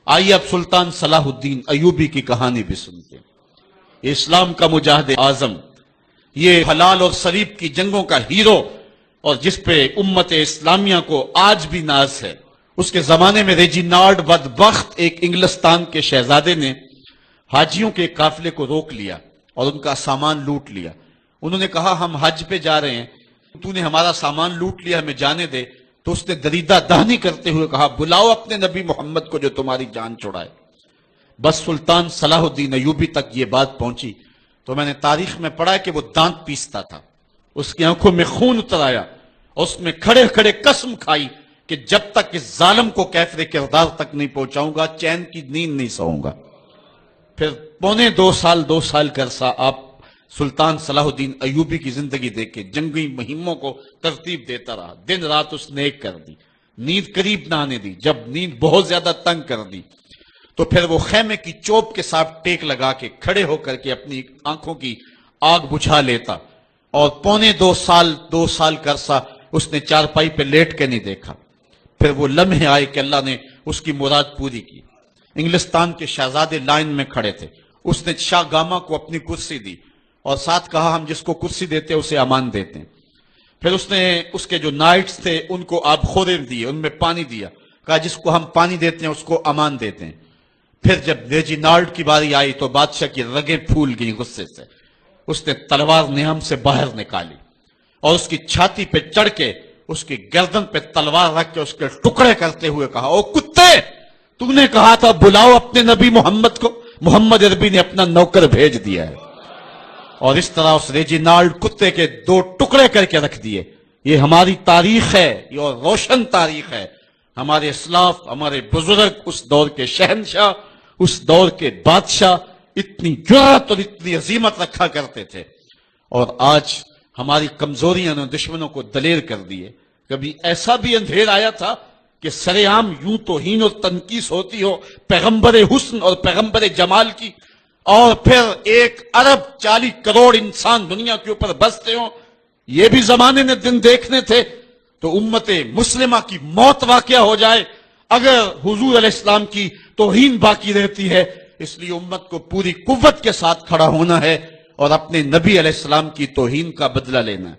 آئیے اب سلطان صلاح الدین ایوبی کی کہانی بھی سنتے ہیں۔ اسلام کا مجاہد اعظم، یہ حلال اور صلیب کی جنگوں کا ہیرو، اور جس پہ امت اسلامیہ کو آج بھی ناز ہے۔ اس کے زمانے میں ریجینالڈ بدبخت ایک انگلستان کے شہزادے نے حاجیوں کے قافلے کو روک لیا اور ان کا سامان لوٹ لیا۔ انہوں نے کہا ہم حج پہ جا رہے ہیں، تو نے ہمارا سامان لوٹ لیا، ہمیں جانے دے۔ تو اس نے دریدہ دہنی کرتے ہوئے کہا بلاؤ اپنے نبی محمد کو جو تمہاری جان چھڑائے۔ بس سلطان صلاح الدین ایوبی تک یہ بات پہنچی تو میں نے تاریخ میں پڑھا کہ وہ دانت پیستا تھا، اس کی آنکھوں میں خون اتر آیا اور اس میں کھڑے کھڑے قسم کھائی کہ جب تک اس ظالم کو کیفر کردار تک نہیں پہنچاؤں گا چین کی نیند نہیں سوؤں گا۔ پھر پونے دو سال کا عرصہ آپ سلطان صلاح الدین ایوبی کی زندگی دیکھے، جنگی مہموں کو ترتیب دیتا رہا، دن رات اس نے ایک کر دی، نیند قریب نہ آنے دی۔ جب نیند بہت زیادہ تنگ کر دی تو پھر وہ خیمے کی چوب کے ساتھ ٹیک لگا کے کھڑے ہو کر کے اپنی آنکھوں کی آگ بجھا لیتا، اور پونے دو سال کا عرصہ اس نے چارپائی پہ لیٹ کے نہیں دیکھا۔ پھر وہ لمحے آئے کہ اللہ نے اس کی مراد پوری کی۔ انگلستان کے شہزادے لائن میں کھڑے تھے، اس نے شاہ گاما کو اپنی کرسی دی اور ساتھ کہا ہم جس کو کرسی دیتے اسے امان دیتے ہیں۔ پھر اس نے اس کے جو نائٹس تھے ان کو آب خورے دیے، ان میں پانی دیا، کہا جس کو ہم پانی دیتے ہیں اس کو امان دیتے ہیں۔ پھر جب ریجینالڈ کی باری آئی تو بادشاہ کی رگیں پھول گئی غصے سے، اس نے تلوار نہم سے باہر نکالی اور اس کی چھاتی پہ چڑھ کے اس کی گردن پہ تلوار رکھ کے اس کے ٹکڑے کرتے ہوئے کہا او کتے، تم نے کہا تھا بلاؤ اپنے نبی محمد کو، محمد عربی نے اپنا نوکر بھیج دیا ہے۔ اور اس طرح اس ریجینالڈ کتے کے دو ٹکڑے کر کے رکھ دیے۔ یہ ہماری تاریخ ہے، یہ اور روشن تاریخ ہے۔ ہمارے اسلاف، ہمارے بزرگ، اس دور کے شہنشاہ، اس دور کے بادشاہ اتنی جرأت اور اتنی عظیمت رکھا کرتے تھے، اور آج ہماری کمزوریاں نے دشمنوں کو دلیر کر دیے۔ کبھی ایسا بھی اندھیر آیا تھا کہ سرے عام یوں توہین اور تنقیص ہوتی ہو پیغمبر حسن اور پیغمبر جمال کی، اور پھر 1 ارب 40 کروڑ انسان دنیا کے اوپر بستے ہوں، یہ بھی زمانے نے دن دیکھنے تھے۔ تو امت مسلمہ کی موت واقع ہو جائے اگر حضور علیہ السلام کی توہین باقی رہتی ہے۔ اس لیے امت کو پوری قوت کے ساتھ کھڑا ہونا ہے اور اپنے نبی علیہ السلام کی توہین کا بدلہ لینا ہے۔